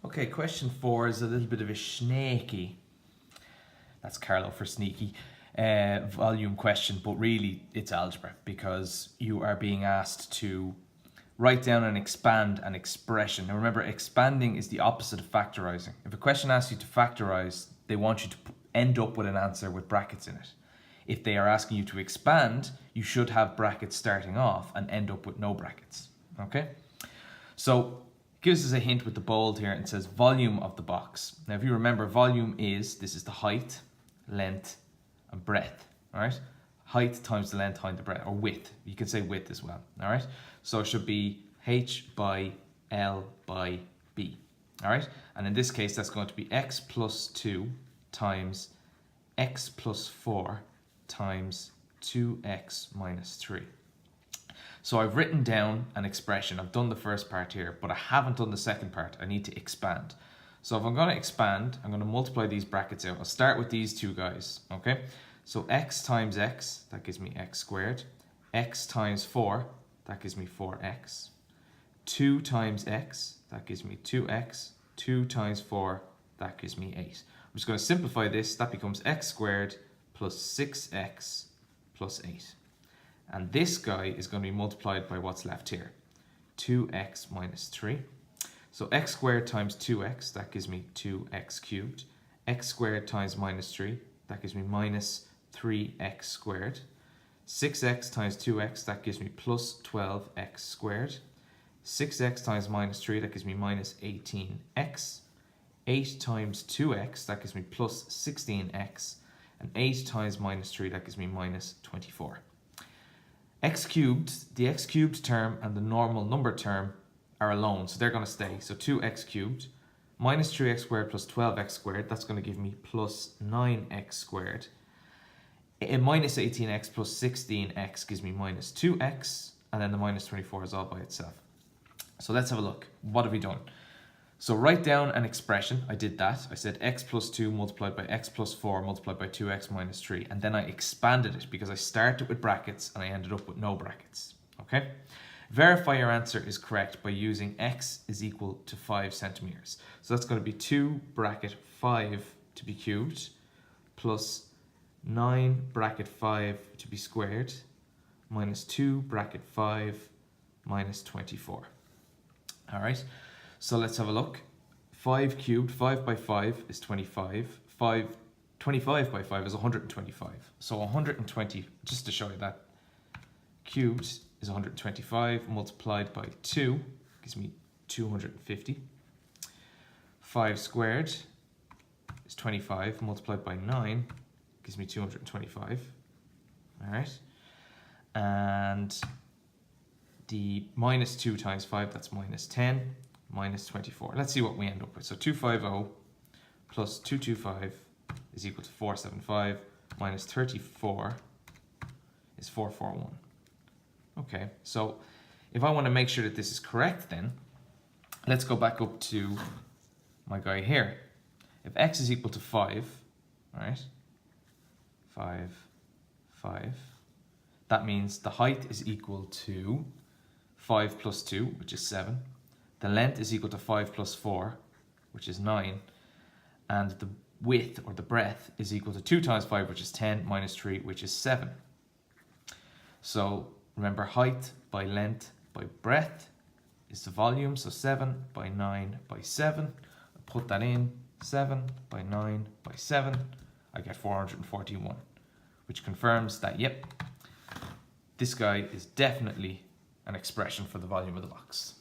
Okay, question 4 is a little bit of a snaky. That's Carlo for sneaky. Volume question, but really it's algebra because you are being asked to write down and expand an expression. Now remember, expanding is the opposite of factorizing. If a question asks you to factorize, they want you to end up with an answer with brackets in it. If they are asking you to expand, you should have brackets starting off and end up with no brackets. Okay? So gives us a hint with the bold here and says volume of the box. Now if you remember, volume this is the height, length, and breadth. All right? Height times the length times the breadth, or width. You can say width as well. All right? So it should be h by L by B. All right? And in this case, that's going to be x plus 2 times x plus 4 times 2x minus 3. So I've written down an expression. I've done the first part here, but I haven't done the second part. I need to expand. So if I'm going to expand, I'm going to multiply these brackets out. I'll start with these two guys, okay? So x times x, that gives me x squared. X times 4, that gives me 4x. 2 times x, that gives me 2x. 2 times 4, that gives me 8. I'm just going to simplify this. That becomes x squared plus 6x plus 8. And this guy is going to be multiplied by what's left here. 2x minus 3. So x squared times 2x, that gives me 2x cubed. X squared times minus 3, that gives me minus 3x squared. 6x times 2x, that gives me plus 12x squared. 6x times minus 3, that gives me minus 18x. 8 times 2x, that gives me plus 16x. And 8 times minus 3, that gives me minus 24. X cubed, the x cubed term and the normal number term are alone, so they're going to stay. So 2x cubed minus 3x squared plus 12x squared, that's going to give me plus 9x squared. Minus 18x plus 16x gives me minus 2x, and then the minus 24 is all by itself. So let's have a look. What have we done? So write down an expression. I did that. I said x plus 2 multiplied by x plus 4 multiplied by 2x minus 3. And then I expanded it because I started with brackets and I ended up with no brackets. Okay? Verify your answer is correct by using x is equal to 5 centimeters. So that's going to be 2 bracket 5 to be cubed plus 9 bracket 5 to be squared minus 2 bracket 5 minus 24. All right? So let's have a look. 5 cubed, 5 by 5 is 25. 25 by 5 is 125. So 120, just to show you that, cubed is 125 multiplied by 2 gives me 250. 5 squared is 25 multiplied by 9 gives me 225. All right. And the minus 2 times 5, that's minus 10. Minus 24. Let's see what we end up with. So 250 plus 225 is equal to 475 minus 34 is 441. Okay, so if I want to make sure that this is correct, then let's go back up to my guy here. If x is equal to 5, right? 5, 5. That means the height is equal to 5 plus 2, which is 7. The length is equal to 5 plus 4, which is 9. And the width, or the breadth, is equal to 2 times 5, which is 10, minus 3, which is 7. So remember, height by length by breadth is the volume. So 7 by 9 by 7. I put that in. 7 by 9 by 7. I get 441, which confirms that, yep, this guy is definitely an expression for the volume of the box.